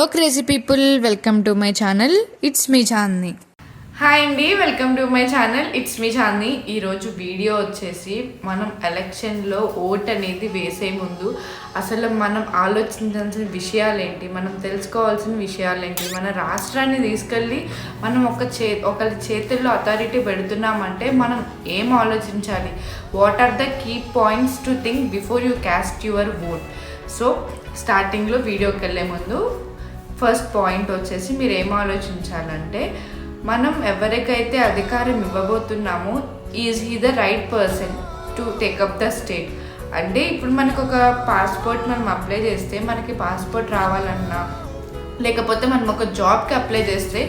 Hello crazy people, welcome to my channel. It's me Chandini. Hi అండి, welcome to my channel. It's me Chandini. ఈరోజు video వచ్చేసి మనం ఎలక్షన్లో vote అనేది వేసే ముందు అసలు మనం ఆలోచించాల్సిన విషయాలేంటి, మనం తెలుసుకోవాల్సిన విషయాలేంటి, మన రాష్ట్రాన్ని తీసుకెళ్ళి మనం ఒకరి చేతుల్లో అథారిటీ పెడుతున్నామంటే మనం ఏం ఆలోచించాలి, what are the key points to think before you cast your vote. So స్టార్టింగ్లో వీడియోకి వెళ్ళే ముందు ఫస్ట్ పాయింట్ వచ్చేసి మీరు ఏం ఆలోచించాలంటే, మనం ఎవరికైతే అధికారం ఇవ్వబోతున్నామో is he the right person to take up the state. అంటే ఇప్పుడు మనకు ఒక పాస్పోర్ట్ మనం అప్లై చేస్తే, మనకి పాస్పోర్ట్ రావాలన్నా లేకపోతే మనం ఒక జాబ్కి అప్లై చేస్తే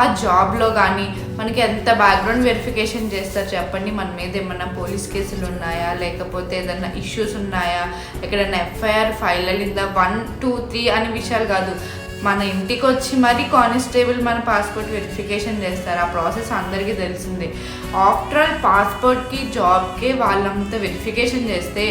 ఆ జాబ్లో కానీ మనకి ఎంత బ్యాక్గ్రౌండ్ వెరిఫికేషన్ చేస్తారు చెప్పండి. మన మీద ఏమన్నా పోలీస్ కేసులు ఉన్నాయా, లేకపోతే ఏదన్నా ఇష్యూస్ ఉన్నాయా, ఎక్కడైనా ఎఫ్ఐఆర్ ఫైల్ అయిందా, 1, 2, 3 అనే విషయాలు కాదు. మన ఇంటికి వచ్చి మరీ కానిస్టేబుల్ మన పాస్పోర్ట్ వెరిఫికేషన్ చేస్తారు. ఆ ప్రాసెస్ అందరికీ తెలిసిందే. ఆఫ్టర్ ఆల్ పాస్పోర్ట్కి జాబ్కి వాళ్ళంతా వెరిఫికేషన్ చేస్తే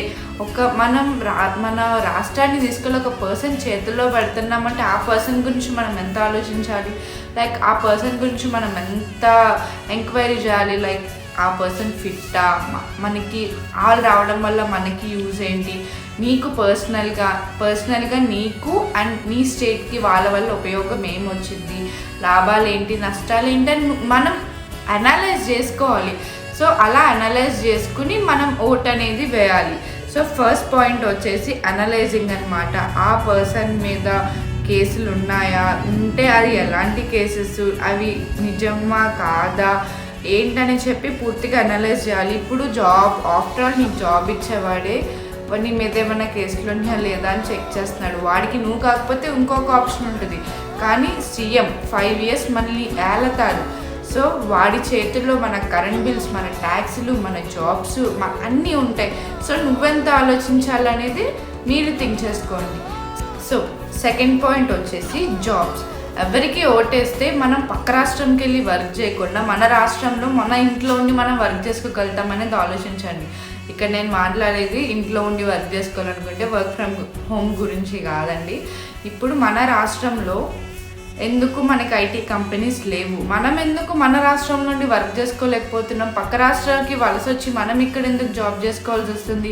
మన రాష్ట్రాన్ని తీసుకెళ్ళి ఒక పర్సన్ చేతుల్లో పెడుతున్నామంటే ఆ పర్సన్ గురించి మనం ఎంత ఆలోచించాలి, లైక్ ఆ పర్సన్ గురించి మనం ఎంత ఎంక్వైరీ చేయాలి, లైక్ ఆ పర్సన్ ఫిట్టా, మనకి ఆల్ రావడం వల్ల మనకి యూజ్ ఏంటి, నీకు పర్సనల్గా నీకు అండ్ నీ స్టేట్కి వాళ్ళ వల్ల ఉపయోగం ఏమొచ్చింది, లాభాలు ఏంటి, నష్టాలు ఏంటి అని మనం అనలైజ్ చేసుకోవాలి. సో అలా అనలైజ్ చేసుకుని మనం ఓట్ అనేది వేయాలి. సో ఫస్ట్ పాయింట్ వచ్చేసి అనలైజింగ్ అనమాట. ఆ పర్సన్ మీద కేసులు ఉన్నాయా, ఉంటే అది ఎలాంటి కేసెస్, అవి నిజమా కాదా ఏంటని చెప్పి పూర్తిగా అనలైజ్ చేయాలి. ఇప్పుడు జాబ్, ఆఫ్టర్ ఆల్ నీకు జాబ్ ఇచ్చేవాడే నీ మీద ఏమైనా కేసులు ఉన్నాయా లేదా అని చెక్ చేస్తున్నాడు. వాడికి నువ్వు కాకపోతే ఇంకొక ఆప్షన్ ఉంటుంది, కానీ సీఎం 5 years మనల్ని ఏలతాడు. సో వాడి చేతుల్లో మన కరెంట్ బిల్స్, మన ట్యాక్స్లు, మన జాబ్స్ అన్నీ ఉంటాయి. సో నువ్వెంత ఆలోచించాలనేది మీరు థింక్ చేసుకోండి. సో సెకండ్ పాయింట్ వచ్చేసి జాబ్స్. ఎవరికి ఓటేస్తే మనం పక్క రాష్ట్రంకి వెళ్ళి వర్క్ చేయకుండా మన రాష్ట్రంలో మన ఇంట్లో ఉండి మనం వర్క్ చేసుకోగలుగుతాం అనేది ఆలోచించండి. ఇక్కడ నేను మాట్లాడేది ఇంట్లో ఉండి వర్క్ చేసుకోవాలనుకుంటే వర్క్ ఫ్రమ్ హోమ్ గురించి కాదండి. ఇప్పుడు మన రాష్ట్రంలో ఎందుకు మనకి ఐటీ కంపెనీస్ లేవు, మనం ఎందుకు మన రాష్ట్రం నుండి వర్క్ చేసుకోలేకపోతున్నాం, పక్క రాష్ట్రాలకి వలస వచ్చి మనం ఇక్కడ ఎందుకు జాబ్ చేసుకోవాల్సి వస్తుంది.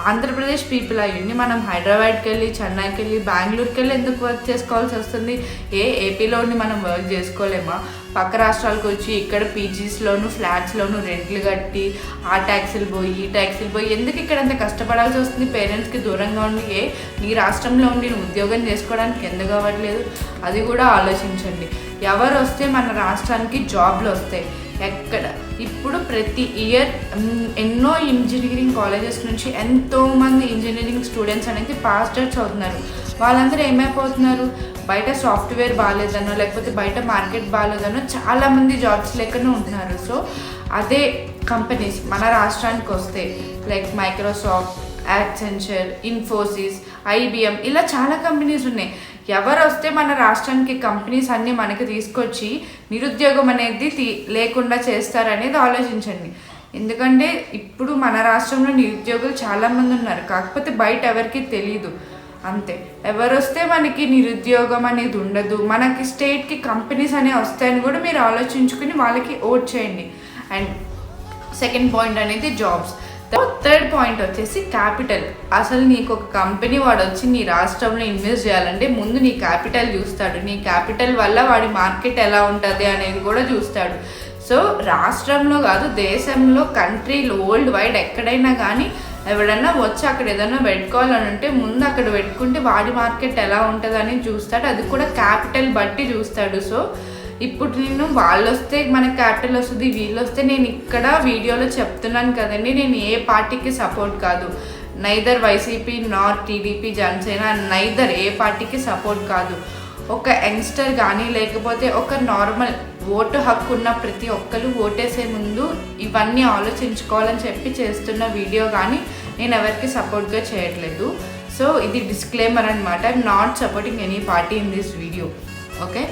ఆంధ్రప్రదేశ్ పీపుల్ అయ్యింది మనం హైదరాబాద్కి వెళ్ళి, చెన్నైకి వెళ్ళి, బెంగళూరుకి వెళ్ళి ఎందుకు వర్క్ చేసుకోవాల్సి వస్తుంది. ఏపీలో ఉండి మనం వర్క్ చేసుకోలేమా, పక్క రాష్ట్రాలకు వచ్చి ఇక్కడ పీజీస్లోను ఫ్లాట్స్లోను రెంట్లు కట్టి ఆ ట్యాక్సీలు పోయి ఈ ట్యాక్సీలు పోయి ఎందుకు ఇక్కడ అంత కష్టపడాల్సి వస్తుంది. పేరెంట్స్కి దూరంగా ఉండి నీ రాష్ట్రంలో ఉండి నువ్వు ఉద్యోగం చేసుకోవడానికి ఎందుకు అవ్వట్లేదు, అది కూడా ఆలోచించండి. ఎవరు వస్తే మన రాష్ట్రానికి జాబ్లు వస్తాయి ఎక్కడ. ఇప్పుడు ప్రతి ఇయర్ ఎన్నో ఇంజనీరింగ్ కాలేజెస్ నుంచి ఎంతోమంది ఇంజనీరింగ్ స్టూడెంట్స్ అనేది పాస్ అవుట్స్ అవుతున్నారు. వాళ్ళందరూ ఏమైపోతున్నారు, బయట సాఫ్ట్వేర్ బాగాలేదనో లేకపోతే బయట మార్కెట్ బాగాలేదనో చాలామంది జాబ్స్ లేకనే ఉంటున్నారు. సో అదే కంపెనీస్ మన రాష్ట్రానికి వస్తే like Microsoft, Accenture, Infosys, IBM ఇలా చాలా కంపెనీస్ ఉన్నాయి. ఎవరు వస్తే మన రాష్ట్రానికి కంపెనీస్ అన్నీ మనకి తీసుకొచ్చి నిరుద్యోగం అనేది లేకుండా చేస్తారనేది ఆలోచించండి. ఎందుకంటే ఇప్పుడు మన రాష్ట్రంలో నిరుద్యోగులు చాలామంది ఉన్నారు, కాకపోతే బయట ఎవరికి తెలీదు అంతే. ఎవరు వస్తే మనకి నిరుద్యోగం అనేది ఉండదు, మనకి స్టేట్కి కంపెనీస్ అనేవి వస్తాయని కూడా మీరు ఆలోచించుకుని వాళ్ళకి ఓట్ చేయండి. అండ్ సెకండ్ పాయింట్ అనేది జాబ్స్. థర్డ్ పాయింట్ వచ్చేసి క్యాపిటల్. అసలు నీకు ఒక కంపెనీ వాడు వచ్చి నీ రాష్ట్రంలో ఇన్వెస్ట్ చేయాలంటే ముందు నీ క్యాపిటల్ చూస్తాడు. నీ క్యాపిటల్ వల్ల వాడి మార్కెట్ ఎలా ఉంటుంది అనేది కూడా చూస్తాడు. సో రాష్ట్రంలో కాదు, దేశంలో, కంట్రీలో, వరల్డ్ వైడ్ ఎక్కడైనా కానీ ఎవడన్నా వచ్చి అక్కడ ఏదైనా పెట్టుకోవాలని అంటే ముందు అక్కడ పెట్టుకుంటే వాడి మార్కెట్ ఎలా ఉంటుంది అని చూస్తాడు. అది కూడా క్యాపిటల్ బట్టి చూస్తాడు. సో ఇప్పుడు నేను వాళ్ళు వస్తే మనకి క్యాపిటల్ వస్తుంది, వీళ్ళు వస్తే నేను ఇక్కడ వీడియోలో చెప్తున్నాను కదండి, నేను ఏ పార్టీకి సపోర్ట్ కాదు. నైదర్ వైసీపీ నార్ టీడీపీ జనసేన, నైదర్ ఏ పార్టీకి సపోర్ట్ కాదు. ఒక యంగ్స్టర్ కానీ లేకపోతే ఒక నార్మల్ ఓటు హక్కు ఉన్న ప్రతి ఒక్కరు ఓటేసే ముందు ఇవన్నీ ఆలోచించుకోవాలని చెప్పి చేస్తున్న వీడియో, కానీ నేను ఎవరికి సపోర్ట్గా చేయట్లేదు. సో ఇది డిస్క్లైమర్ అనమాట, I'm not supporting any party in this video. Okay,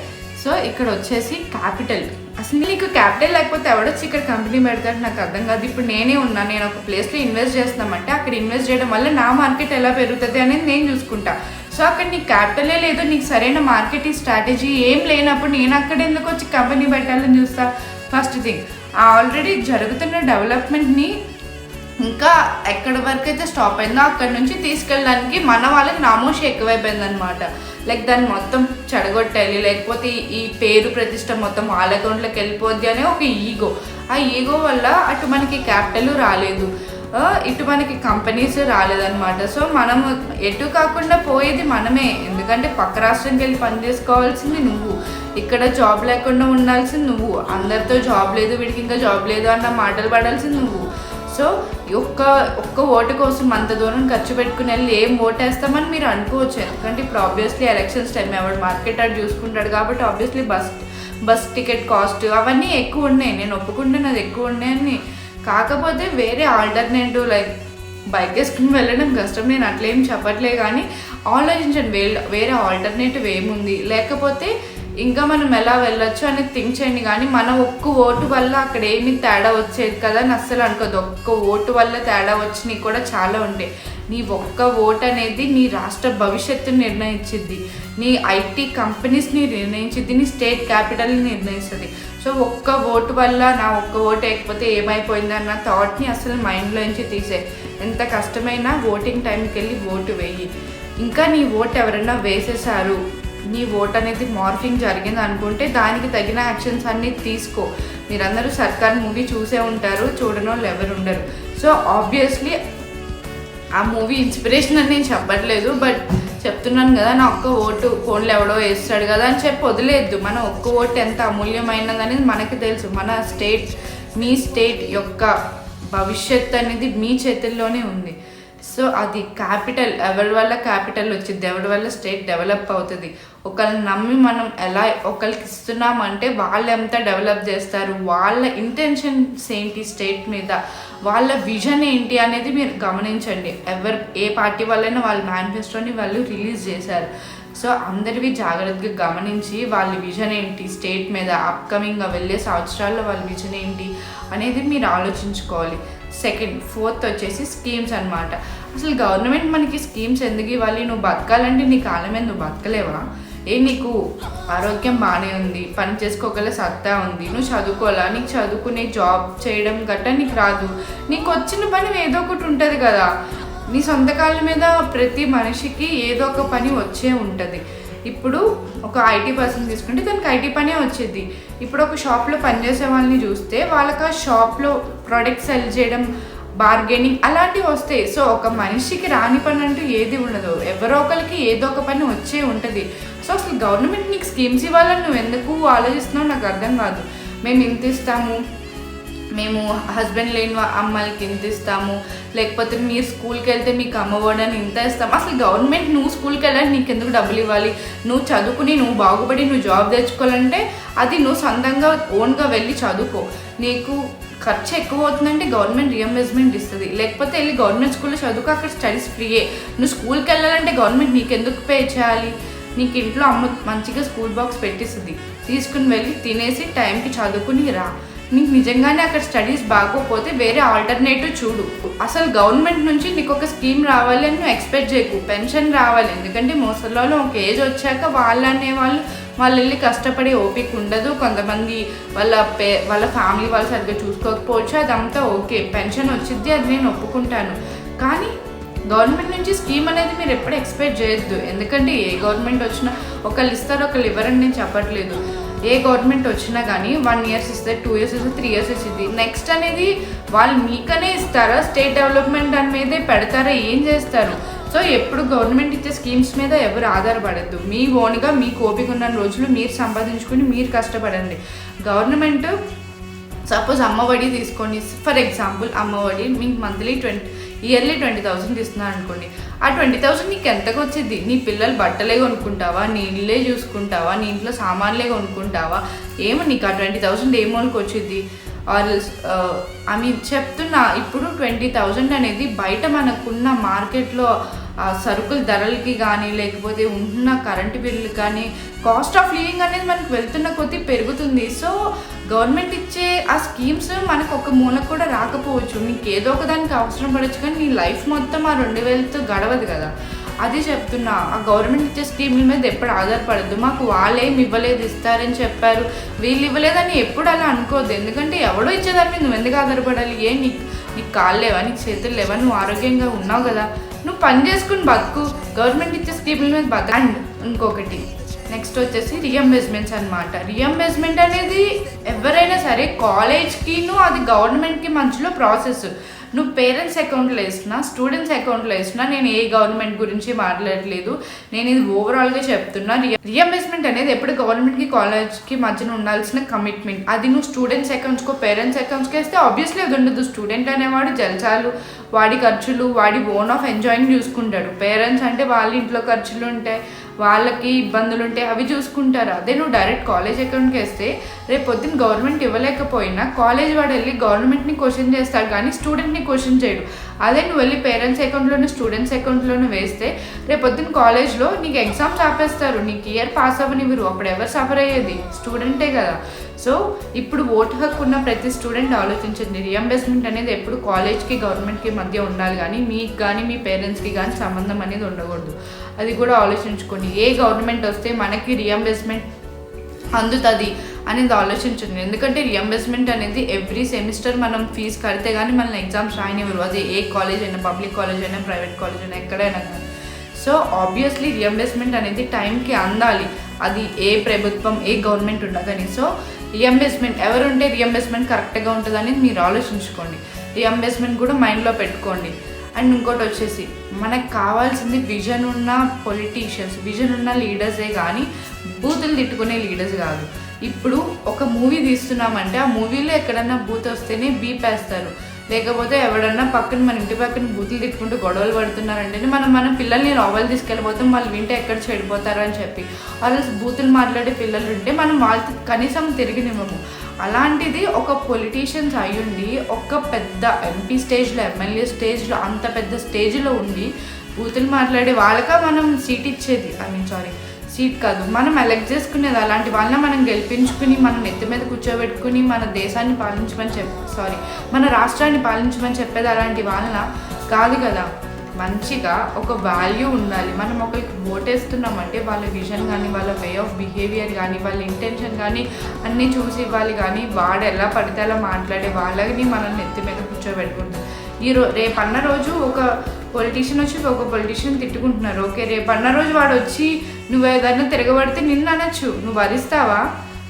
so ఇక్కడ వచ్చేసి క్యాపిటల్. అసలు నీకు క్యాపిటల్ లేకపోతే ఎవడొచ్చి ఇక్కడ కంపెనీ పెడతాడు నాకు అర్థం కాదు. ఇప్పుడు నేనే ఉన్నా, నేను ఒక ప్లేస్లో ఇన్వెస్ట్ చేస్తామంటే అక్కడ ఇన్వెస్ట్ చేయడం వల్ల నా మార్కెట్ ఎలా పెరుగుతుంది అనేది నేను చూసుకుంటా. సో అక్కడ నీకు క్యాపిటలే లేదు, నీకు సరైన మార్కెటింగ్ స్ట్రాటజీ ఏం లేనప్పుడు నేను అక్కడ ఎందుకు వచ్చి కంపెనీ పెట్టాలని చూస్తా. ఫస్ట్ థింగ్, ఆల్రెడీ జరుగుతున్న డెవలప్మెంట్ని ఇంకా ఎక్కడి వరకు అయితే స్టాప్ అయిందో అక్కడ నుంచి తీసుకెళ్ళడానికి మన వాళ్ళకి నామోషి ఎక్కువైపోయింది అనమాట. లైక్ దాన్ని మొత్తం చెడగొట్టాలి, లేకపోతే ఈ పేరు ప్రతిష్ట మొత్తం వాళ్ళ అకౌంట్లోకి వెళ్ళిపోద్ది అనే ఒక ఈగో. ఆ ఈగో వల్ల అటు మనకి క్యాపిటల్ రాలేదు, ఇటు మనకి కంపెనీస్ రాలేదన్నమాట. సో మనం ఎటు కాకుండా పోయేది మనమే. ఎందుకంటే పక్క రాష్ట్రంకి వెళ్ళి పని చేసుకోవాల్సింది నువ్వు, ఇక్కడ జాబ్ లేకుండా ఉండాల్సింది నువ్వు, అందరితో జాబ్ లేదు వీడికి ఇంకా జాబ్ లేదు అన్న మాటలు పడాల్సింది నువ్వు. సో ఒక్క ఓటు కోసం అంత దూరం ఖర్చు పెట్టుకుని వెళ్ళి ఏం ఓటేస్తామని మీరు అనుకోవచ్చు. ఎందుకంటే ఇప్పుడు ఆబ్వియస్లీ ఎలక్షన్స్ టైం ఎవరు మార్కెట్ అటు చూసుకుంటాడు కాబట్టి ఆబ్వియస్లీ బస్ టికెట్ కాస్ట్ అవన్నీ ఎక్కువ ఉన్నాయి. నేను ఒప్పుకుంటే అది ఎక్కువ ఉన్నాయని. కాకపోతే వేరే ఆల్టర్నేటివ్ లైక్ బైక్ వేసుకుని వెళ్ళడం కష్టం, నేను అట్లేం చెప్పట్లే. కానీ ఆలోచించండి వేరే ఆల్టర్నేటివ్ ఏముంది, లేకపోతే ఇంకా మనం ఎలా వెళ్ళొచ్చు అనేది థింక్ చేయండి. కానీ మన ఒక్క ఓటు వల్ల అక్కడ ఏమి తేడా వచ్చేది కదా అని అస్సలు అనుకోదు. ఒక్క ఓటు వల్ల తేడా వచ్చినవి కూడా చాలా ఉంటాయి. నీ ఒక్క ఓటు అనేది నీ రాష్ట్ర భవిష్యత్తుని నిర్ణయించిద్ది, నీ ఐటీ కంపెనీస్ని నిర్ణయించిద్ది, నీ స్టేట్ క్యాపిటల్ని నిర్ణయిస్తుంది. సో ఒక్క ఓటు వల్ల నా ఒక్క ఓటు వేయకపోతే ఏమైపోయింది అన్న థాట్ని అసలు మైండ్లోంచి తీసే. ఎంత కష్టమైనా ఓటింగ్ టైంకి వెళ్ళి ఓటు వేయి. ఇంకా నీ ఓటు ఎవరైనా వేసేసారు, నీ ఓట్ అనేది మార్ఫింగ్ జరిగింది అనుకుంటే దానికి తగిన యాక్షన్స్ అన్నీ తీసుకో. మీరందరూ సర్కార్ మూవీ చూసే ఉంటారు, చూడని వాళ్ళు ఎవరు ఉండరు. సో ఆబ్వియస్లీ ఆ మూవీ ఇన్స్పిరేషన్ అని నేను చెప్పట్లేదు, బట్ చెప్తున్నాను కదా, నా ఒక్క ఓటు ఫోన్లో ఎవడో వేస్తాడు కదా అని చెప్పి వదిలేదు. మన ఒక్క ఓటు ఎంత అమూల్యమైనది అనేది మనకి తెలుసు. మన స్టేట్, మీ స్టేట్ యొక్క భవిష్యత్తు అనేది మీ చేతుల్లోనే ఉంది. సో అది క్యాపిటల్, ఎవరి వల్ల క్యాపిటల్ వచ్చింది, ఎవరి వల్ల స్టేట్ డెవలప్ అవుతుంది. ఒకళ్ళని నమ్మి మనం ఎలా ఒకరికి ఇస్తున్నామంటే వాళ్ళు ఎంత డెవలప్ చేస్తారు, వాళ్ళ ఇంటెన్షన్స్ ఏంటి స్టేట్ మీద, వాళ్ళ విజన్ ఏంటి అనేది మీరు గమనించండి. ఏ పార్టీ వాళ్ళైనా వాళ్ళ మేనిఫెస్టోని వాళ్ళు రిలీజ్ చేశారు. సో అందరివి జాగ్రత్తగా గమనించి వాళ్ళ విజన్ ఏంటి స్టేట్ మీద, అప్కమింగ్గా వెళ్ళే సంవత్సరాల్లో వాళ్ళ విజన్ ఏంటి అనేది మీరు ఆలోచించుకోవాలి. సెకండ్, ఫోర్త్ వచ్చేసి స్కీమ్స్ అనమాట. అసలు గవర్నమెంట్ మనకి స్కీమ్స్ ఎందుకు ఇవ్వాలి? నువ్వు బతకాలంటే నీ కాలం మీద నువ్వు బతకలేవా? నీకు ఆరోగ్యం బాగానే ఉంది, పని చేసుకోగల సత్తా ఉంది, నువ్వు చదువుకోవాలా, నీకు చదువుకునే జాబ్ చేయడం గట్టా నీకు రాదు, నీకు వచ్చిన పని ఏదో ఒకటి ఉంటుంది కదా. నీ సొంత కాళ్ళ మీద ప్రతి మనిషికి ఏదో ఒక పని వచ్చే ఉంటుంది. ఇప్పుడు ఒక ఐటీ పర్సన్ తీసుకుంటే దానికి ఐటీ పనే వచ్చేది. ఇప్పుడు ఒక షాప్లో పనిచేసే వాళ్ళని చూస్తే వాళ్ళకి ఆ షాప్లో ప్రోడక్ట్ సెల్ చేయడం, బార్గెనింగ్ అలాంటివి వస్తాయి. సో ఒక మనిషికి రాని పని అంటూ ఏది ఉండదు, ఎవరో ఒకరికి ఏదో ఒక పని వచ్చే ఉంటుంది. సో అసలు గవర్నమెంట్ నీకు స్కీమ్స్ ఇవ్వాలని నువ్వు ఎందుకు ఆలోచిస్తున్నావు నాకు అర్థం కాదు. మేము ఇంత ఇస్తాము, మేము హస్బెండ్ లేని అమ్మాయిలకి ఇంత ఇస్తాము, లేకపోతే మీరు స్కూల్కి వెళ్తే మీకు అమ్మఒడని ఇంత ఇస్తాము. అసలు గవర్నమెంట్ నువ్వు స్కూల్కి వెళ్ళాలని నీకు ఎందుకు డబ్బులు ఇవ్వాలి? నువ్వు చదువుకుని నువ్వు బాగుపడి నువ్వు జాబ్ తెచ్చుకోవాలంటే అది నువ్వు సొంతంగా ఓన్గా వెళ్ళి చదువుకో. నీకు ఖర్చు ఎక్కువ అవుతుందంటే గవర్నమెంట్ రియంబర్స్మెంట్ ఇస్తుంది, లేకపోతే వెళ్ళి గవర్నమెంట్ స్కూల్లో చదువుకో, అక్కడ స్టడీస్ ఫ్రీయే. నువ్వు స్కూల్కి వెళ్ళాలంటే గవర్నమెంట్ నీకు ఎందుకు పే చేయాలి? నీకు ఇంట్లో అమ్మ మంచిగా స్కూల్ బాక్స్ పెట్టిస్తుంది, తీసుకుని వెళ్ళి తినేసి టైంకి చదువుకుని రా. నీకు నిజంగానే అక్కడ స్టడీస్ బాగోకపోతే వేరే ఆల్టర్నేటివ్ చూడు. అసలు గవర్నమెంట్ నుంచి నీకు ఒక స్కీమ్ రావాలి అని నువ్వు ఎక్స్పెక్ట్ చేయకు. పెన్షన్ రావాలి, ఎందుకంటే ముసలిలో ఒక ఏజ్ వచ్చాక వాళ్ళు వెళ్ళి కష్టపడే ఓపిక ఉండదు. కొంతమంది వాళ్ళ ఫ్యామిలీ వాళ్ళు సరిగ్గా చూసుకోకపోవచ్చు, అదంతా ఓకే, పెన్షన్ వచ్చింది, అది నేను ఒప్పుకుంటాను. కానీ గవర్నమెంట్ నుంచి స్కీమ్ అనేది మీరు ఎప్పుడు ఎక్స్పెక్ట్ చేయొద్దు. ఎందుకంటే ఏ గవర్నమెంట్ వచ్చినా ఒకళ్ళు ఇస్తారు ఒకళ్ళు ఇవ్వరని నేను చెప్పట్లేదు. ఏ గవర్నమెంట్ వచ్చినా కానీ 1 year ఇస్తే, 2 years ఇస్తే, 3 years ఇస్తుంది. నెక్స్ట్ అనేది వాళ్ళు మీకనే ఇస్తారా, స్టేట్ డెవలప్మెంట్ మీదే పెడతారా, ఏం చేస్తారు? సో ఎప్పుడు గవర్నమెంట్ ఇచ్చే స్కీమ్స్ మీద ఎవరు ఆధారపడద్దు. మీ ఓన్గా మీకు ఓపిక ఉన్న రోజులు మీరు సంపాదించుకుని మీరు కష్టపడండి. గవర్నమెంట్ సపోజ్ అమ్మఒడి తీసుకోండి, ఫర్ ఎగ్జాంపుల్ అమ్మఒడి మీకు మంత్లీ ఇయర్లీ 20,000 ఇస్తున్నారు అనుకోండి. ఆ 20,000 నీకు ఎంతకు వచ్చింది? నీ పిల్లలు బట్టలే కొనుక్కుంటావా, నీ ఇల్లే చూసుకుంటావా, నీ ఇంట్లో సామాన్లే కొనుక్కుంటావా? ఏమో నీకు ఆ 20,000 ఏమోనికి వచ్చింది? ఆమె చెప్తున్నా, ఇప్పుడు 20,000 అనేది బయట మనకున్న మార్కెట్లో సరుకుల ధరలకి కానీ, లేకపోతే ఉంటున్న కరెంటు బిల్లు కానీ, కాస్ట్ ఆఫ్ లివింగ్ అనేది మనకు వెళ్తున్న కొద్దీ పెరుగుతుంది. సో గవర్నమెంట్ ఇచ్చే ఆ స్కీమ్స్ మనకు ఒక మూలకు కూడా రాకపోవచ్చు, నీకు ఏదో ఒక దానికి అవసరం పడవచ్చు, కానీ నీ లైఫ్ మొత్తం ఆ 2000తో గడవదు కదా. అది చెప్తున్నా, ఆ గవర్నమెంట్ ఇచ్చే స్కీమ్ల మీద ఎప్పుడు ఆధారపడద్దు. మాకు వాళ్ళేమి ఇవ్వలేదు, ఇస్తారని చెప్పారు, వీళ్ళు ఇవ్వలేదని ఎప్పుడు అలా అనుకోవద్దు. ఎందుకంటే ఎవడో ఇచ్చేదాని మీద నువ్వు ఎందుకు ఆధారపడాలి? నీకు కాళ్ళు లేవా, నీకు చేతులు లేవా, నువ్వు ఆరోగ్యంగా ఉన్నావు కదా, నువ్వు పని చేసుకుని బతుకు, గవర్నమెంట్ ఇచ్చే స్కీమ్ల మీద బతుకు. అండ్ ఇంకొకటి నెక్స్ట్ వచ్చేసి రియంబర్స్మెంట్స్ అనమాట. రియంబర్స్మెంట్ అనేది ఎవరైనా సరే కాలేజ్కిను అది గవర్నమెంట్కి మధ్యలో ప్రాసెస్. నువ్వు పేరెంట్స్ అకౌంట్లో వేసినా, స్టూడెంట్స్ అకౌంట్లో వేసినా, నేను ఏ గవర్నమెంట్ గురించి మాట్లాడలేదు, నేను ఇది ఓవరాల్గా చెప్తున్నా. రియంబర్స్మెంట్ అనేది ఎప్పుడు గవర్నమెంట్కి కాలేజ్కి మధ్యన ఉండాల్సిన కమిట్మెంట్. అది నువ్వు స్టూడెంట్స్ అకౌంట్స్కో పేరెంట్స్ అకౌంట్స్కి వేస్తే ఆబ్వియస్లీ అది ఉండదు. స్టూడెంట్ అనేవాడు జల్సాలు, వాడి ఖర్చులు, వాడి ఓన్ ఆఫ్ ఎంజాయింగ్ చూసుకుంటాడు. పేరెంట్స్ అంటే వాళ్ళ ఇంట్లో ఖర్చులు ఉంటాయి, వాళ్ళకి ఇబ్బందులు ఉంటాయి, అవి చూసుకుంటారు. అదే నువ్వు డైరెక్ట్ కాలేజ్ అకౌంట్కి వేస్తే రేపు పొద్దున్న గవర్నమెంట్ ఇవ్వలేకపోయినా కాలేజ్ వాడు వెళ్ళి గవర్నమెంట్ని క్వశ్చన్ చేస్తాడు కానీ స్టూడెంట్ని క్వశ్చన్ చేయడు. అదే నువ్వు వెళ్ళి పేరెంట్స్ అకౌంట్లోనే స్టూడెంట్స్ అకౌంట్లోనే వేస్తే రేపు పొద్దున్న కాలేజ్లో నీకు ఎగ్జామ్స్ ఆపేస్తారు, నీకు ఇయర్ పాస్ అవ్వనివ్వరు. అప్పుడు ఎవరు సఫర్ అయ్యేది? స్టూడెంటే కదా. సో ఇప్పుడు ఓటు హక్కు ఉన్న ప్రతి స్టూడెంట్ ఆలోచించండి, రియంబర్స్మెంట్ అనేది ఎప్పుడు కాలేజ్కి గవర్నమెంట్కి మధ్య ఉండాలి కానీ మీకు కానీ మీ పేరెంట్స్కి కానీ సంబంధం అనేది ఉండకూడదు. అది కూడా ఆలోచించుకోండి. ఏ గవర్నమెంట్ వస్తే మనకి రియంబర్స్మెంట్ అందుతుంది అనేది ఆలోచించండి. ఎందుకంటే రియంబర్స్మెంట్ అనేది ఎవ్రీ సెమిస్టర్ మనం ఫీజు కడితే కానీ మన ఎగ్జామ్స్ రాయనివ్వరు. అది ఏ కాలేజ్ అయినా, పబ్లిక్ కాలేజ్ అయినా, ప్రైవేట్ కాలేజ్ అయినా, ఎక్కడైనా కానీ. సో ఆబ్వియస్లీ రియంబర్స్మెంట్ అనేది టైంకి అందాలి. అది ఏ ప్రభుత్వం ఏ గవర్నమెంట్ ఉన్నా కానీ. సో రియంబర్స్మెంట్ ఎవరుంటే రియంబర్స్మెంట్ కరెక్ట్గా ఉంటుంది అనేది మీరు ఆలోచించుకోండి. రియంబర్స్మెంట్ కూడా మైండ్లో పెట్టుకోండి. అండ్ ఇంకోటి వచ్చేసి మనకు కావాల్సింది విజన్ ఉన్న పొలిటీషియన్స్, విజన్ ఉన్న లీడర్సే కానీ బూతులు తిట్టుకునే లీడర్స్ కాదు. ఇప్పుడు ఒక మూవీ తీస్తున్నామంటే ఆ మూవీలో ఎక్కడన్నా బూత్ వస్తేనే బీపేస్తారు, లేకపోతే ఎవడన్నా పక్కన మన ఇంటి పక్కన బూతులు తిట్టుకుంటూ గొడవలు పడుతున్నారంటే మన పిల్లల్ని లోపల తీసుకెళ్ళిపోతాం, వాళ్ళు వింటే ఎక్కడ చెడిపోతారని చెప్పి. వాళ్ళు బూతులు మాట్లాడే పిల్లలు ఉంటే మనం వాళ్ళతో కనీసం తిరిగినివ్వము. అలాంటిది ఒక పొలిటీషియన్స్ అయ్యుండి ఒక పెద్ద ఎంపీ స్టేజ్లో, ఎమ్మెల్యే స్టేజ్లో, అంత పెద్ద స్టేజ్లో ఉండి బూతులు మాట్లాడే వాళ్ళకా మనం సీట్ ఇచ్చేది. సీట్ కాదు, మనం ఎలక్ట్ చేసుకునేది. అలాంటి వాళ్ళని మనం గెలిపించుకుని మన నెత్తి మీద కూర్చోబెట్టుకుని మన దేశాన్ని మన రాష్ట్రాన్ని పాలించమని చెప్పేది అలాంటి వాళ్ళ కాదు కదా. మంచిగా ఒక వాల్యూ ఉండాలి. మనం ఒకరికి ఓటేస్తున్నామంటే వాళ్ళ విజన్ కానీ, వాళ్ళ వే ఆఫ్ బిహేవియర్ కానీ, వాళ్ళ ఇంటెన్షన్ కానీ అన్నీ చూసి ఇవ్వాలి. కానీ వాడు ఎలా పడితే అలా మాట్లాడే వాళ్ళని మనం నెత్తి మీద కూర్చోబెట్టుకుంటాం. రేపన్న రోజు ఒక పొలిటీషియన్ వచ్చి ఒక పొలిటీషియన్ తిట్టుకుంటున్నారు, ఓకే, రేపన్న రోజు వాడు వచ్చి నువ్వు ఏదైనా తిరగబడితే నిన్ను అనొచ్చు, నువ్వు వరిస్తావా?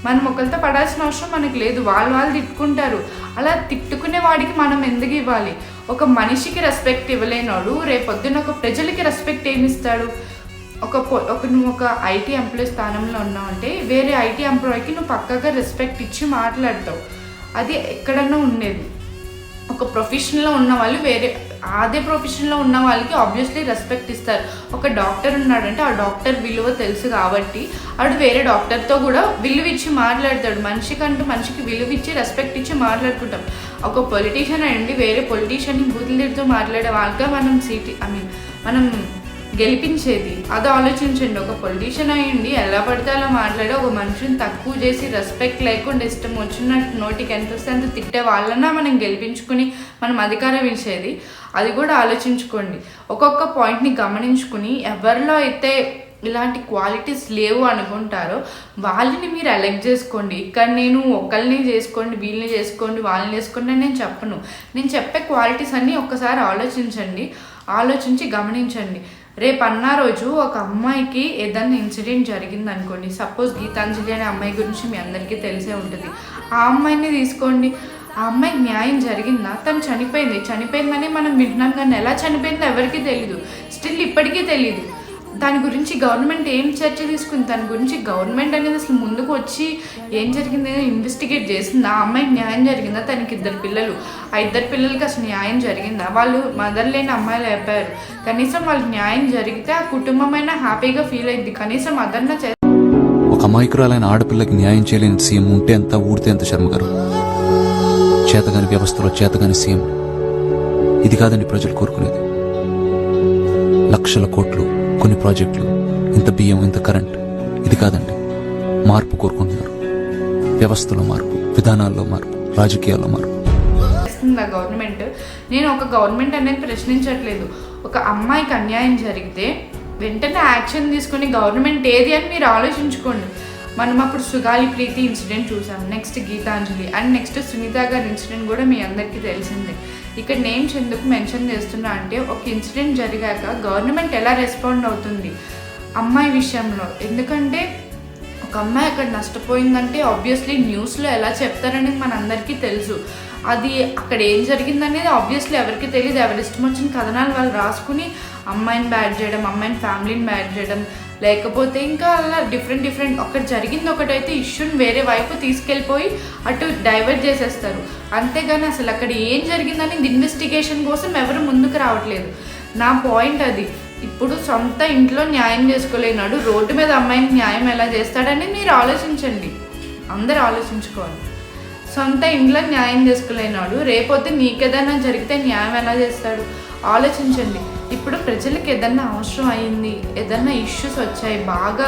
మనం ఒకరితో పడాల్సిన అవసరం మనకు లేదు, వాళ్ళు తిట్టుకుంటారు. అలా తిట్టుకునే వాడికి మనం ఎందుకు ఇవ్వాలి? ఒక మనిషికి రెస్పెక్ట్ ఇవ్వలేనాడు రేపొద్దున ఒక ప్రజలకి రెస్పెక్ట్ ఏమిస్తాడు? నువ్వు ఒక ఐటీ ఎంప్లాయీ స్థానంలో ఉన్నావు అంటే వేరే ఐటీ ఎంప్లాయీకి నువ్వు పక్కగా రెస్పెక్ట్ ఇచ్చి మాట్లాడతావు. అది ఎక్కడన్నా ఉండేది. ఒక ప్రొఫెషన్లో ఉన్న వాళ్ళు అదే ప్రొఫెషన్లో ఉన్న వాళ్ళకి ఆబ్వియస్లీ రెస్పెక్ట్ ఇస్తారు. ఒక డాక్టర్ ఉన్నాడంటే ఆ డాక్టర్ విలువ తెలుసు కాబట్టి ఆడు వేరే డాక్టర్తో కూడా విలువ ఇచ్చి మాట్లాడతాడు. మనిషికి విలువ ఇచ్చి రెస్పెక్ట్ ఇచ్చి మాట్లాడుకుంటాం. ఒక పొలిటీషియన్ అయ్యండి వేరే పొలిటీషియన్ని బూతులు తిడుతూ మాట్లాడే వాళ్ళగా మనం గెలిపించేది. అది ఆలోచించండి. ఒక పొలిటీషియన్ అయ్యండి ఎలా పడితే అలా మాట్లాడే ఒక మనిషిని తక్కువ చేసి రెస్పెక్ట్ లేకుండా ఇష్టం వచ్చినట్టు నోటికి ఎంత వస్తే అంత తిట్టే వాళ్ళన్నా మనం గెలిపించుకుని మనం అధికారం ఇచ్చేది. అది కూడా ఆలోచించుకోండి. ఒక్కొక్క పాయింట్ని గమనించుకుని ఎవరిలో అయితే ఇలాంటి క్వాలిటీస్ లేవు అనుకుంటారో వాళ్ళని మీరు ఎలెక్ట్ చేసుకోండి. ఇక్కడ నేను ఒకళ్ళని చేసుకోండి, వీళ్ళని చేసుకోండి, వాళ్ళని చేసుకోండి అని నేను చెప్పను. నేను చెప్పే క్వాలిటీస్ అన్నీ ఒక్కసారి ఆలోచించి గమనించండి. రేపన్న రోజు ఒక అమ్మాయికి ఏదైనా ఇన్సిడెంట్ జరిగింది అనుకోండి, సపోజ్ గీతాంజలి అనే అమ్మాయి గురించి మీ అందరికీ తెలిసే ఉంటుంది. ఆ అమ్మాయిని తీసుకోండి, ఆ అమ్మాయికి న్యాయం జరిగిందా? తను చనిపోయిందని మనం వింటున్నాం, కానీ ఎలా చనిపోయిందో ఎవరికీ తెలీదు, స్టిల్ ఇప్పటికీ తెలీదు. దాని గురించి గవర్నమెంట్ ఏం చర్చ తీసుకుంది? దాని గురించి గవర్నమెంట్ అనేది అసలు ముందుకు వచ్చి ఏం జరిగింది ఇన్వెస్టిగేట్ చేసిందా? ఆ అమ్మాయికి న్యాయం జరిగిందా? తనకి 2 పిల్లలు, ఆ 2 పిల్లలకి అసలు న్యాయం జరిగిందా? వాళ్ళు మదర్ లేని అమ్మాయిలు అయిపోయారు. కనీసం వాళ్ళకి న్యాయం జరిగితే ఆ కుటుంబమైనా హ్యాపీగా ఫీల్ అయింది. కనీసం అదన్నా ఒక అమాయకురాలైన ఆడపిల్లకి న్యాయం చేయలేని సీఎం ఉంటే ఎంత, ఊడితే ఎంత శర్మ గారు. చేతగాని వ్యవస్థలో చేతగాని సీఎం. ఇది కాదండి ప్రజలు కోరుకునేది. లక్షల కోట్లు, కొన్ని ప్రాజెక్టులు, ఇంత బియ్యం, ఇంత కరెంట్. ఇది కాదండి మార్పు కోరుకుంటున్నారు. వ్యవస్థలో మార్పు. విధానాల్లో మార్పు, రాజకీయాల్లో మార్పు. గవర్నమెంట్, నేను ఒక గవర్నమెంట్ అనేది ప్రశ్నించట్లేదు. ఒక అమ్మాయికి అన్యాయం జరిగితే వెంటనే యాక్షన్ తీసుకుని గవర్నమెంట్ ఏది అని మీరు ఆలోచించుకోండి. మనం అప్పుడు సుగాలి ప్రీతి ఇన్సిడెంట్ చూసాం, next Geethanjali and next Sunitha గారి ఇన్సిడెంట్ కూడా మీ అందరికీ తెలిసిందే. ఇక్కడ నేమ్స్ ఎందుకు మెన్షన్ చేస్తున్నా అంటే ఒక ఇన్సిడెంట్ జరిగాక గవర్నమెంట్ ఎలా రెస్పాండ్ అవుతుంది అమ్మాయి విషయంలో. ఎందుకంటే ఒక అమ్మాయి అక్కడ నష్టపోయిందంటే ఆబ్వియస్లీ న్యూస్లో ఎలా చెప్తారనేది మనందరికీ తెలుసు. అది అక్కడ ఏం జరిగిందనేది ఆబ్వియస్లీ ఎవరికి తెలియదు. ఎవరి ఇష్టం వచ్చిన కథనాలు వాళ్ళు రాసుకుని అమ్మాయిని బ్యాడ్ చేయడం, అమ్మాయిని ఫ్యామిలీని బ్యాడ్ చేయడం, లేకపోతే ఇంకా అలా డిఫరెంట్ అక్కడ జరిగింది ఒకటైతే ఇష్యూని వేరే వైపు తీసుకెళ్ళిపోయి అటు డైవర్ట్ చేసేస్తారు. అంతేగాని అసలు అక్కడ ఏం జరిగిందనేది ఇన్వెస్టిగేషన్ కోసం ఎవరు ముందుకు రావట్లేదు. నా పాయింట్ అది. ఇప్పుడు సొంత ఇంట్లో న్యాయం చేసుకోలేనాడు రోడ్డు మీద అమ్మాయిని న్యాయం ఎలా చేస్తాడని మీరు ఆలోచించండి, అందరు ఆలోచించుకోవాలి. సొంత ఇంట్లో న్యాయం చేసుకోలేనాడు రేపొద్దు నీకేదైనా జరిగితే న్యాయం ఎలా చేస్తాడు ఆలోచించండి. ఇప్పుడు ప్రజలకు ఏదన్నా అవసరం అయింది, ఏదన్నా ఇష్యూస్ వచ్చాయి, బాగా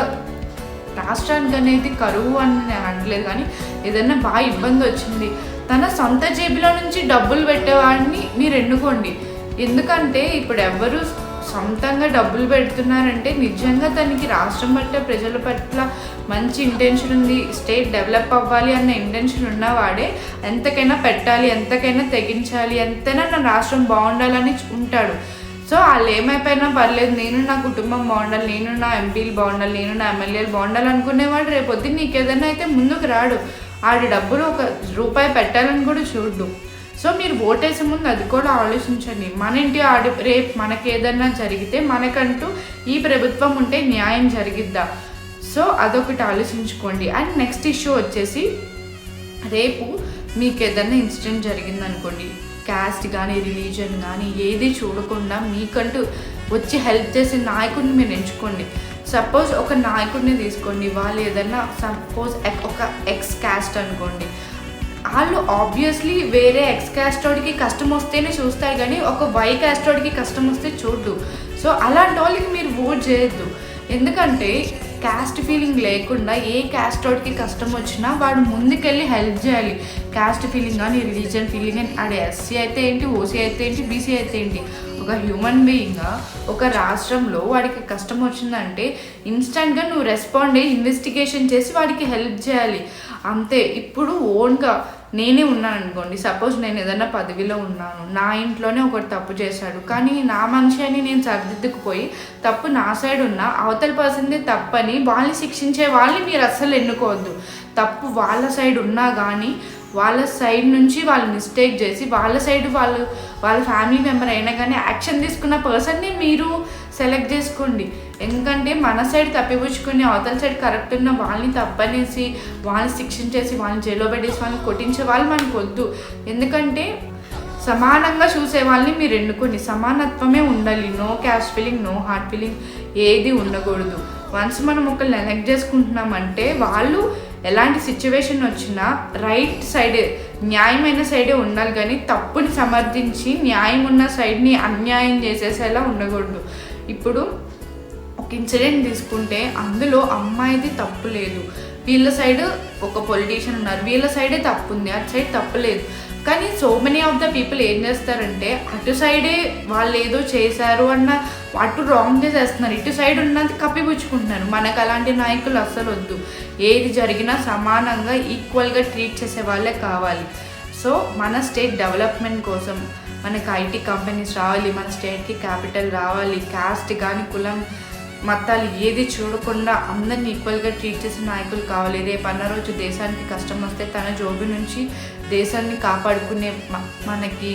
రాష్ట్రానికి అనేది కరువు అని నేను అనట్లేదు, కానీ ఏదన్నా బాగా ఇబ్బంది వచ్చింది, తన సొంత జేబులో నుంచి డబ్బులు పెట్టేవాడిని మీరు ఎన్నుకోండి. ఎందుకంటే ఇప్పుడు ఎవరు సొంతంగా డబ్బులు పెడుతున్నారంటే నిజంగా తనకి రాష్ట్రం పట్ల ప్రజల పట్ల మంచి ఇంటెన్షన్ ఉంది, స్టేట్ డెవలప్ అవ్వాలి అన్న ఇంటెన్షన్ ఉన్నవాడే ఎంతకైనా పెట్టాలి, ఎంతకైనా తెగించాలి, ఎంతైనా నా రాష్ట్రం బాగుండాలని ఉంటాడు. సో వాళ్ళు ఏమైపోయినా పర్లేదు, నేను నా కుటుంబం బాగుండాలి, నేను నా ఎంపీలు బాగుండాలి, నేను నా ఎమ్మెల్యేలు బాగుండాలి అనుకునేవాడు రేపొద్దు నీకు ఏదైనా అయితే ముందుకు రాడు. ఆడి డబ్బులు ₹1 పెట్టాలని కూడా చూడ్డు. సో మీరు ఓటేసే ముందు అది కూడా ఆలోచించండి. మన ఇంటి రేపు మనకి ఏదన్నా జరిగితే మనకంటూ ఈ ప్రభుత్వం ఉంటే న్యాయం జరిగిద్దా? సో అదొకటి ఆలోచించుకోండి. అండ్ నెక్స్ట్ ఇష్యూ వచ్చేసి, రేపు మీకు ఏదన్నా ఇన్సిడెంట్ జరిగిందనుకోండి, క్యాస్ట్ కానీ రిలీజన్ కానీ ఏది చూడకుండా మీకంటూ వచ్చి హెల్ప్ చేసే నాయకుడిని మీరు ఎంచుకోండి. సపోజ్ ఒక నాయకుడిని తీసుకోండి, వాళ్ళు ఏదన్నా సపోజ్ ఒక ఎక్స్ క్యాస్ట్ అనుకోండి, వాళ్ళు ఆబ్వియస్లీ వేరే ఎక్స్ క్యాస్టోడికి కష్టం వస్తేనే చూస్తాయి కానీ ఒక వై క్యాస్టోడికి కష్టం వస్తే చూడ్డు. సో అలాంటి వాళ్ళకి మీరు ఓట్ చేయొద్దు. ఎందుకంటే క్యాస్ట్ ఫీలింగ్ లేకుండా ఏ క్యాస్టోడికి కష్టం వచ్చినా వాడు ముందుకెళ్ళి హెల్ప్ చేయాలి. క్యాస్ట్ ఫీలింగ్ కానీ రిలీజియన్ ఫీలింగ్ కానీ, ఆడ ఎస్సీ అయితే ఏంటి, ఓసీ అయితే ఏంటి, బీసీ అయితే ఏంటి, ఒక హ్యూమన్ బీయింగ్గా ఒక రాష్ట్రంలో వాడికి కష్టం వచ్చిందంటే ఇన్స్టెంట్గా నువ్వు రెస్పాండ్ అయ్యి ఇన్వెస్టిగేషన్ చేసి వాడికి హెల్ప్ చేయాలి అంతే. ఇప్పుడు ఓన్గా నేనే ఉన్నాను అనుకోండి, సపోజ్ నేను ఏదైనా పదవిలో ఉన్నాను, నా ఇంట్లోనే ఒకటి తప్పు చేశాడు, కానీ నా మనిషి అని నేను సరిదిద్దుకుపోయి తప్పు నా సైడ్ ఉన్నా అవతల పర్సన్దే తప్పని వాళ్ళని శిక్షించే వాళ్ళని మీరు అస్సలు ఎన్నుకోవద్దు. తప్పు వాళ్ళ సైడ్ ఉన్నా కానీ వాళ్ళ సైడ్ నుంచి వాళ్ళు మిస్టేక్ చేసి వాళ్ళ సైడ్ వాళ్ళ ఫ్యామిలీ మెంబర్ అయినా కానీ యాక్షన్ తీసుకున్న పర్సన్ని మీరు సెలెక్ట్ చేసుకోండి. ఎందుకంటే మన సైడ్ తప్పిపుచ్చుకుని అవతల సైడ్ కరెక్ట్ ఉన్న వాళ్ళని తప్పనేసి వాళ్ళని శిక్షించేసి వాళ్ళని జైల్లో పెట్టేసి వాళ్ళని కొట్టించే వాళ్ళు మనకు వద్దు. ఎందుకంటే సమానంగా చూసే వాళ్ళని మీరు ఎన్నుకోండి. సమానత్వమే ఉండాలి. No caste feeling, no heart feeling ఏది ఉండకూడదు. వన్స్ మనం ఒకరిని ఎలెక్ట్ చేసుకుంటున్నామంటే వాళ్ళు ఎలాంటి సిచ్యువేషన్ వచ్చినా రైట్ సైడే, న్యాయమైన సైడే ఉండాలి కానీ తప్పుని సమర్థించి న్యాయం ఉన్న సైడ్ని అన్యాయం చేసేసేలా ఉండకూడదు. ఇప్పుడు ఒక ఇన్సిడెంట్ తీసుకుంటే అందులో అమ్మాయిది తప్పు లేదు, వీళ్ళ సైడ్ ఒక పొలిటీషియన్ ఉన్నారు, వీళ్ళ సైడే తప్పు ఉంది, అటు సైడ్ తప్పు లేదు. కానీ so many of the people ఏం చేస్తారంటే అటు సైడే వాళ్ళు ఏదో చేశారు అన్న అటు రాంగ్ చేసేస్తున్నారు, ఇటు సైడ్ ఉన్నది కప్పిపుచ్చుకుంటున్నారు. మనకు అలాంటి నాయకులు అస్సలు వద్దు. ఏది జరిగినా సమానంగా ఈక్వల్గా ట్రీట్ చేసే వాళ్ళే కావాలి. సో మన స్టేట్ డెవలప్మెంట్ కోసం మనకి ఐటీ కంపెనీస్ రావాలి, మన స్టేట్కి క్యాపిటల్ రావాలి, క్యాస్ట్ కానీ కులం మతాలు ఏది చూడకుండా అందరిని ఈక్వల్గా ట్రీట్ చేసే నాయకులు కావాలి. రేపు అన్న రోజు దేశానికి కష్టం వస్తే తన జోబు నుంచి దేశాన్ని కాపాడుకునే మనకి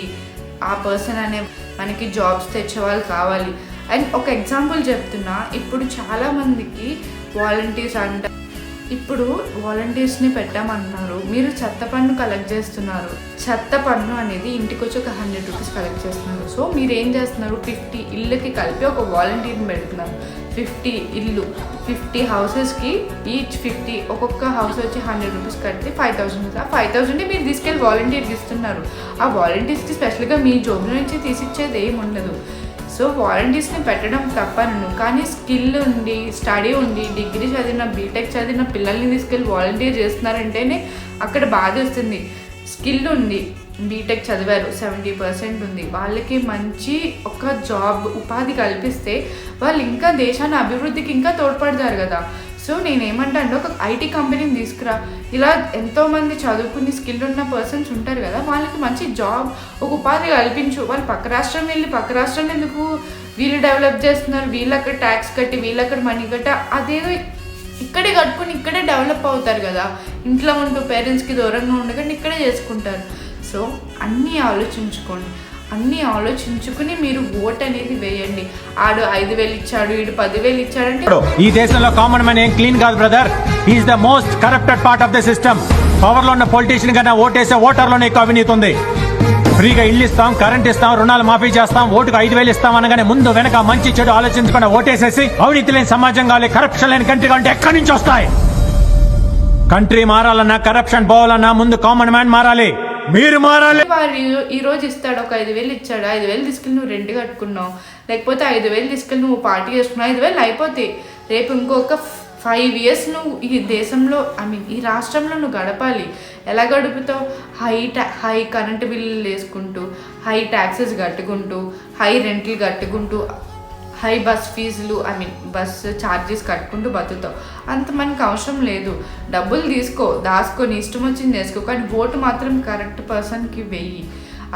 ఆ పర్సన్ అనే మనకి జాబ్స్ తెచ్చేవాళ్ళు కావాలి. అండ్ ఒక ఎగ్జాంపుల్ చెప్తున్నా, ఇప్పుడు చాలామందికి వాలంటీర్స్ అంట, ఇప్పుడు వాలంటీర్స్ని పెట్టామంటున్నారు, మీరు చెత్త పన్ను కలెక్ట్ చేస్తున్నారు. చెత్త పన్ను అనేది ఇంటికి వచ్చి ఒక ₹100 కలెక్ట్ చేస్తున్నారు. సో మీరు ఏం చేస్తున్నారు, 50 ఇళ్ళకి కలిపి ఒక వాలంటీర్ని పెడుతున్నారు. 50 ఇల్లు, 50 హౌసెస్కి ఈచ్ 50, ఒక్కొక్క హౌస్ వచ్చి ₹100 కడితే 5,000. ఆ 5,000 మీరు తీసుకెళ్ళి వాలంటీర్కి ఇస్తున్నారు. ఆ వాలంటీర్స్కి స్పెషల్గా మీ జోబు నుంచి తీసిచ్చేది ఏమి ఉండదు. సో సో వాలంటీర్స్ని పెట్టడం తప్పను, కానీ స్కిల్ ఉండి స్టడీ ఉండి డిగ్రీ చదివిన బీటెక్ చదివిన పిల్లల్ని తీసుకెళ్ళి వాలంటీర్ చేస్తున్నారంటేనే అక్కడ బాధ వస్తుంది. స్కిల్ ఉంది, బీటెక్ చదివారు, 70% ఉంది, వాళ్ళకి మంచి ఒక జాబ్ ఉపాధి కల్పిస్తే వాళ్ళు ఇంకా దేశాన్ని అభివృద్ధికి ఇంకా తోడ్పడతారు కదా. సో నేనేమంటాను, ఒక ఐటీ కంపెనీని తీసుకురా, ఇలా ఎంతోమంది చదువుకుని స్కిల్ ఉన్న పర్సన్స్ ఉంటారు కదా, వాళ్ళకి మంచి జాబ్ ఒక ఉపాధి కల్పించు. వాళ్ళు పక్క రాష్ట్రం వెళ్ళి పక్క రాష్ట్రంలో ఎందుకు వీళ్ళు డెవలప్ చేస్తున్నారు, వీళ్ళు అక్కడ ట్యాక్స్ కట్టి వీళ్ళు అక్కడ మనీ కట్టి అదేదో ఇక్కడే కట్టుకుని ఇక్కడే డెవలప్ అవుతారు కదా. ఇంట్లో ఉంటూ పేరెంట్స్కి దూరంగా ఉండకండి, ఇక్కడే చేసుకుంటారు. సో అన్నీ ఆలోచించుకుని మీరు ఓట్ అనేది వేయండి. ఆడు 5,000 ఇచ్చాడు, వీడు 10,000 ఇచ్చాడంటే ఈ దేశంలో కామన్ మ్యాన్ ఏం క్లీన్ కాదు brother. Is the most corrupted part of the system. Power లో ఉన్న పొలిటీషియన్ కన్నా ఓటేసే ఓటర్లోనే ఎక్కువ అవినీతి ఉంది. ఫ్రీగా ఇల్లు ఇస్తాం, కరెంట్ ఇస్తాం, రుణాలు మాఫీ చేస్తాం, ఓటుకు 5,000 ఇస్తాం అనగానే ముందు వెనక మంచి చెడు ఆలోచించకుండా ఓటేసేసి అవినీతి లేని సమాజం కావాలి, కరప్షన్ లేని కంట్రీ అంటే ఎక్కడి నుంచి వస్తాయి? కంట్రీ మారాలన్నా, కరప్షన్ పోవాలన్నా ముందు కామన్ మ్యాన్ మారాలి, మీరు మారాలి. వారు ఈ రోజు ఇస్తాడు, ఒక 5,000 ఇచ్చాడు, 5,000 తీసుకెళ్ళి నువ్వు రెంట్ కట్టుకున్నావు, లేకపోతే 5,000 తీసుకెళ్ళి నువ్వు పార్టీ చేసుకున్నావు, 5,000 అయిపోతాయి. రేపు ఇంకొక 5 years నువ్వు ఈ దేశంలో ఈ రాష్ట్రంలో నువ్వు గడపాలి. ఎలా గడుపుతావు? హై కరెంటు బిల్లులు వేసుకుంటూ, హై ట్యాక్సెస్ కట్టుకుంటూ, హై రెంట్లు కట్టుకుంటూ, హై బస్ ఫీజులు బస్ ఛార్జెస్ కట్టుకుంటూ బతుకుతావు. అంత మనకు అవసరం లేదు. డబ్బులు తీసుకో, దాచుకొని ఇష్టం వచ్చింది చేసుకో, కానీ ఓటు మాత్రం కరెక్ట్ పర్సన్కి వెయ్యి.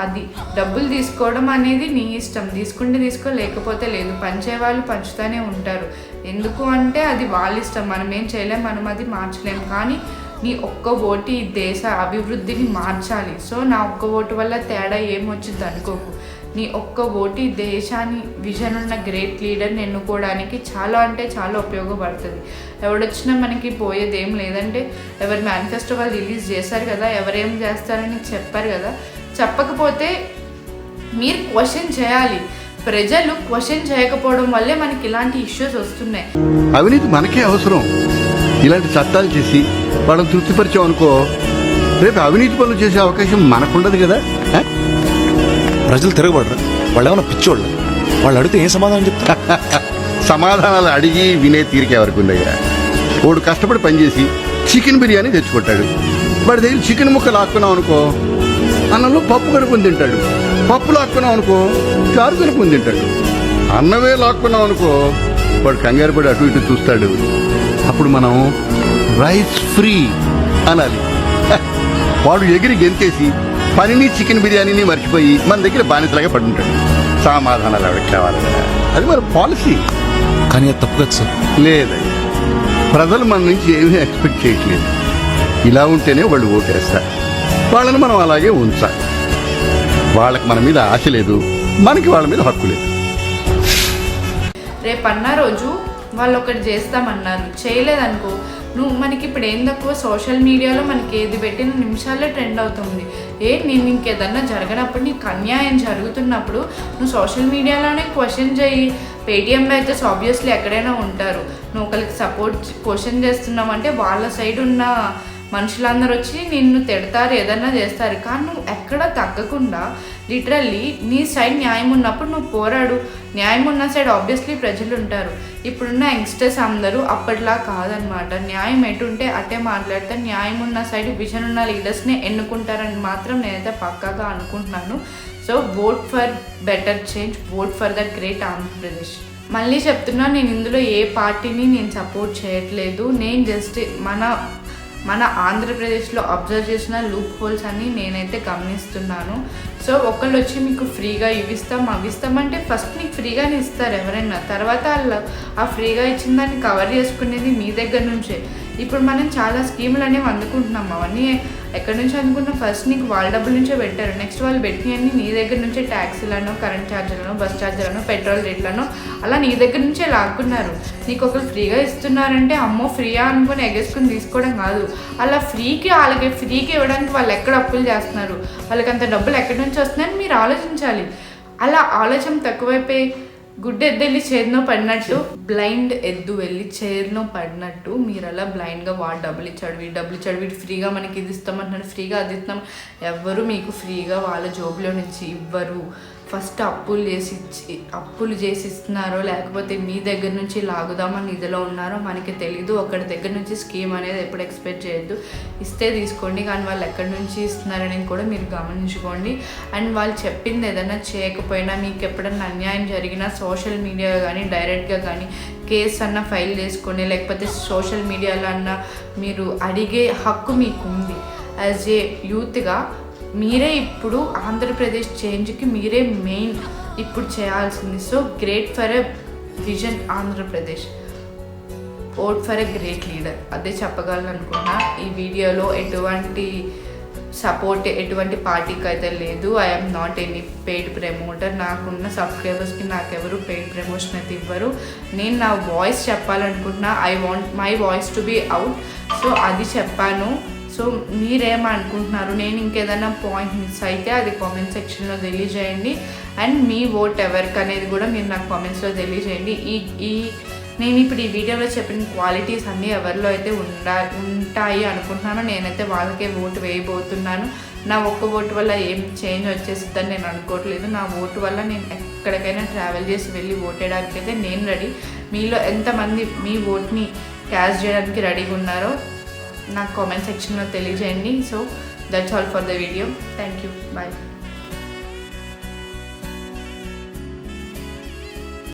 అది డబ్బులు తీసుకోవడం అనేది నీ ఇష్టం, తీసుకుంటే తీసుకో, లేకపోతే లేదు. పంచే వాళ్ళు పంచుతూనే ఉంటారు. ఎందుకు అంటే అది వాళ్ళ ఇష్టం, మనం ఏం చేయలేం, మనం అది మార్చలేం. కానీ నీ ఒక్క ఓటు ఈ దేశ అభివృద్ధిని మార్చాలి. సో నా ఒక్క ఓటు వల్ల తేడా ఏమొచ్చింది అనుకోకు. నీ ఒక్క ఓటు ఈ దేశాన్ని విజన్ ఉన్న గ్రేట్ లీడర్ని ఎన్నుకోవడానికి చాలా అంటే చాలా ఉపయోగపడుతుంది. ఎవడొచ్చినా మనకి పోయేది ఏం లేదంటే, ఎవరి మేనిఫెస్టో వాళ్ళు రిలీజ్ చేశారు కదా, ఎవరేం చేస్తారని చెప్పారు కదా. చెప్పకపోతే మీరు క్వశ్చన్ చేయాలి. ప్రజలు క్వశ్చన్ చేయకపోవడం వల్లే మనకి ఇలాంటి ఇష్యూస్ వస్తున్నాయి. అవినీతి మనకే అవసరం. ఇలాంటి చట్టాలు చేసి వాళ్ళని తృప్తిపరిచాం అనుకో, రేపు అవినీతి పనులు చేసే అవకాశం మనకుండదు కదా. ప్రజలు తిరగబడరు, వాళ్ళు ఏమన్నా పిచ్చోళ్ళు, వాళ్ళు అడిగితే ఏం సమాధానం చెప్తారు? సమాధానాలు అడిగి వినే తీరిక ఎవరికి ఉందయ్యా. వాడు కష్టపడి పనిచేసి చికెన్ బిర్యానీ తెచ్చుకుంటాడు, వాడి దగ్గర చికెన్ ముక్క లాక్కున్నాం అనుకో, అన్నంలో పప్పు కనుక్కొని తింటాడు. పప్పు లాక్కున్నాం అనుకో, చారు కనుక్కొని తింటాడు. అన్నమే లాక్కున్నాం అనుకో, వాడు కంగారు పడి అటు ఇటు చూస్తాడు. అప్పుడు మనం రైస్ ఫ్రీ అనాలి. వాడు ఎగిరి గెంతేసి పనిని చికెన్ బిర్యానీని మర్చిపోయి మన దగ్గర బానిసలాగా పడుంటాడు. సమాధానాలు ఎవరికి కావాలి? అది మన పాలసీ. కానీ అది తప్పు కదా సార్. లేదయ్యా, ప్రజలు మన నుంచి ఏమీ ఎక్స్పెక్ట్ చేయట్లేదు. ఇలా ఉంటేనే వాళ్ళు ఓటేస్తారు. వాళ్ళని మనం అలాగే ఉంచాలి. వాళ్ళకి మన మీద ఆశ లేదు, మనకి వాళ్ళ మీద హక్కు లేదు. రేపన్న రోజు వాళ్ళు ఒకటి చేస్తామన్నారు, చేయలేదనుకో, నువ్వు మనకి ఇప్పుడు ఏం తక్కువ, సోషల్ మీడియాలో మనకి ఏది పెట్టిన నిమిషాల్లో ట్రెండ్ అవుతుంది. నేను ఇంకేదన్నా జరగనప్పుడు, నీకు అన్యాయం జరుగుతున్నప్పుడు నువ్వు సోషల్ మీడియాలోనే క్వశ్చన్ చేయి. పేటీఎంలో అయితే ఆబ్వియస్లీ ఎక్కడైనా ఉంటారు. నువ్వు ఒకరికి సపోర్ట్ క్వశ్చన్ చేస్తున్నావంటే వాళ్ళ సైడ్ ఉన్న మనుషులందరూ వచ్చి నిన్ను తిడతారు, ఏదన్నా చేస్తారు. కానీ నువ్వు ఎక్కడ తగ్గకుండా లిటరల్లీ నీ సైడ్ న్యాయం ఉన్నప్పుడు నువ్వు పోరాడు. న్యాయం ఉన్న సైడ్ ఆబ్వియస్లీ ప్రజలు ఉంటారు. ఇప్పుడున్న యంగ్స్టర్స్ అందరూ అప్పట్లా కాదనమాట. న్యాయం ఎటుంటే అట్టే మాట్లాడతారు. న్యాయం ఉన్న సైడ్ విజన్ ఉన్న లీడర్స్ని ఎన్నుకుంటారని మాత్రం నేనైతే పక్కాగా అనుకుంటున్నాను. So vote for better change, vote for that great Andhra Pradesh. మళ్ళీ చెప్తున్నా, నేను ఇందులో ఏ పార్టీని నేను సపోర్ట్ చేయట్లేదు. నేను జస్ట్ మన ఆంధ్రప్రదేశ్లో అబ్జర్వ్ చేసిన లూప్ హోల్స్ అన్నీ నేనైతే గమనిస్తున్నాను. సో ఒకళ్ళు వచ్చి మీకు ఫ్రీగా ఇవిస్తాం అవిస్తామంటే ఫస్ట్ మీకు ఫ్రీగానే ఇస్తారు ఎవరైనా, తర్వాత ఆ ఫ్రీగా ఇచ్చిన దాన్ని కవర్ చేసుకునేది మీ దగ్గర నుంచే. ఇప్పుడు మనం చాలా స్కీములు అనేవి అందుకుంటున్నాం. అవన్నీ ఎక్కడి నుంచి అందుకున్నాం? ఫస్ట్ నీకు వాళ్ళ డబ్బుల నుంచే పెట్టారు. నెక్స్ట్ వాళ్ళు పెట్టినవన్నీ నీ దగ్గర నుంచే ట్యాక్సీలను, కరెంట్ ఛార్జీలను, బస్ ఛార్జీలను, పెట్రోల్ రేట్లను అలా నీ దగ్గర నుంచే లాక్కున్నారు. నీకు ఒకరు ఫ్రీగా ఇస్తున్నారంటే అమ్మో ఫ్రీయా అనుకుని ఎగేసుకుని తీసుకోవడం కాదు. అలా వాళ్ళకి ఫ్రీకి ఇవ్వడానికి వాళ్ళు ఎక్కడ అప్పులు చేస్తున్నారు, వాళ్ళకి అంత డబ్బులు ఎక్కడి నుంచి వస్తున్నాయని మీరు ఆలోచించాలి. అలా ఆలోచన తక్కువైపోయి గుడ్డు ఎద్దు వెళ్ళి చైర్లో పడినట్టు, బ్లైండ్ ఎద్దు వెళ్ళి చైర్లో పడినట్టు మీరు అలా బ్లైండ్గా వాడు డబ్బులు ఇచ్చాడు, వీడు ఫ్రీగా మనకి ఇది ఇస్తామంటున్నాడు, ఫ్రీగా అది ఇస్తాం. ఎవ్వరు మీకు ఫ్రీగా వాళ్ళ జోబులో నుంచి ఇవ్వరు. ఫస్ట్ అప్పులు చేసి ఇస్తున్నారో లేకపోతే మీ దగ్గర నుంచి లాగుదామని ఇదిలో ఉన్నారో మనకి తెలీదు. ఒకరి దగ్గర నుంచి స్కీమ్ అనేది ఎప్పుడు ఎక్స్పెక్ట్ చేయొద్దు. ఇస్తే తీసుకోండి, కానీ వాళ్ళు ఎక్కడి నుంచి ఇస్తున్నారనేది కూడా మీరు గమనించుకోండి. అండ్ వాళ్ళు చెప్పింది ఏదైనా చేయకపోయినా, మీకు ఎప్పుడన్నా అన్యాయం జరిగినా సోషల్ మీడియా కానీ డైరెక్ట్గా కానీ కేసు అన్న ఫైల్ చేసుకోండి, లేకపోతే సోషల్ మీడియాలో అన్న మీరు అడిగే హక్కు మీకు ఉంది. యాజ్ ఏ యూత్గా మీరే ఇప్పుడు ఆంధ్రప్రదేశ్ చేంజ్కి మీరే మెయిన్ ఇప్పుడు చేయాల్సింది. So great for a vision Andhra Pradesh, vote for a great leader, అదే చెప్పగలను అనుకున్నా. ఈ వీడియోలో ఎటువంటి సపోర్ట్ ఎటువంటి పార్టీకి అయితే లేదు. I'm not any paid promoter. నాకున్న సబ్స్క్రైబర్స్కి నాకెవరు పెయిడ్ ప్రమోషన్ అయితే ఇవ్వరు. నేను నా వాయిస్ చెప్పాలనుకుంటున్నా. I want my voice to be out. So అది చెప్పాను. సో మీరేమనుకుంటున్నారు, నేను ఇంకేదైనా పాయింట్ మిస్ అయితే అది కామెంట్ సెక్షన్లో తెలియజేయండి. అండ్ మీ ఓట్ ఎవరికి అనేది కూడా మీరు నాకు కామెంట్స్లో తెలియజేయండి. నేను ఇప్పుడు ఈ వీడియోలో చెప్పిన క్వాలిటీస్ అన్నీ ఎవరిలో అయితే ఉంటాయి అనుకుంటున్నానో నేనైతే వాళ్ళకే ఓటు వేయబోతున్నాను. నా ఒక్క ఓటు వల్ల ఏం చేంజ్ వచ్చేస్తుందని నేను అనుకోవట్లేదు. నా ఓటు వల్ల నేను ఎక్కడికైనా ట్రావెల్ చేసి వెళ్ళి ఓటేయడానికి అయితే నేను రెడీ. మీలో ఎంతమంది మీ ఓట్ని క్యాస్ట్ చేయడానికి రెడీగా ఉన్నారో నాకు కామెంట్ సెక్షన్లో తెలియజేయండి. So that's all for the video. Thank you. Bye.